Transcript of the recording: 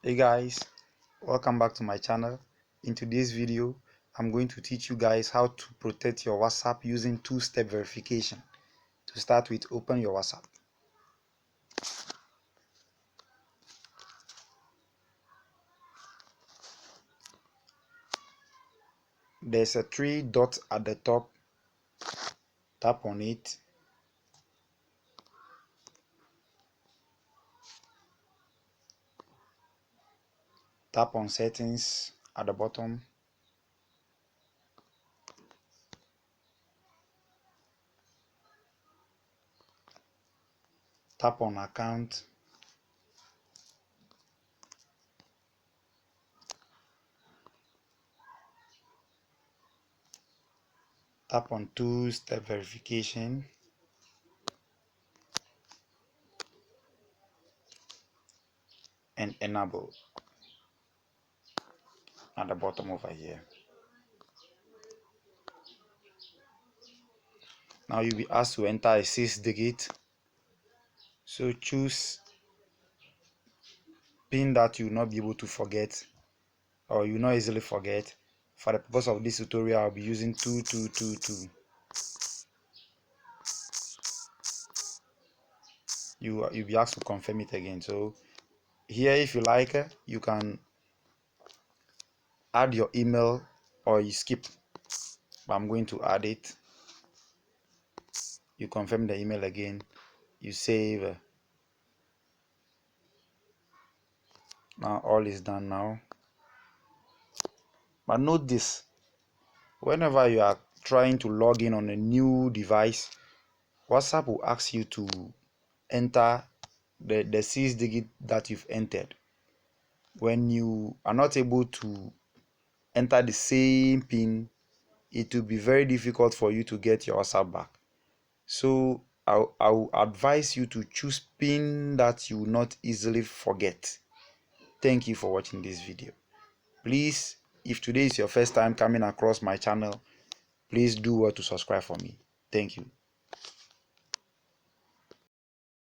Hey guys, welcome back to my channel. In today's video, I'm going to teach you guys how to protect your WhatsApp using two-step verification. To start with, open your WhatsApp. There's a three dots at the top. Tap on it. Tap on settings at the bottom. Tap on account. Tap on two-step verification. And enable at the bottom over here. Now you'll be asked to enter a 6-digit. So choose PIN that you will not be able to forget, or you will not easily forget. For the purpose of this tutorial, I'll be using 2222. You'll be asked to confirm it again. So here, if you like, you can add your email or you skip, but I'm going to add it. You confirm the email again, you save. Now all is done now. But note this: whenever you are trying to log in on a new device, WhatsApp will ask you to enter the 6-digit that you've entered. When you are not able to enter the same PIN, it will be very difficult for you to get your WhatsApp back. So I will advise you to choose PIN that you will not easily forget. Thank you for watching this video. Please, if today is your first time coming across my channel, please do well to subscribe for me. Thank you.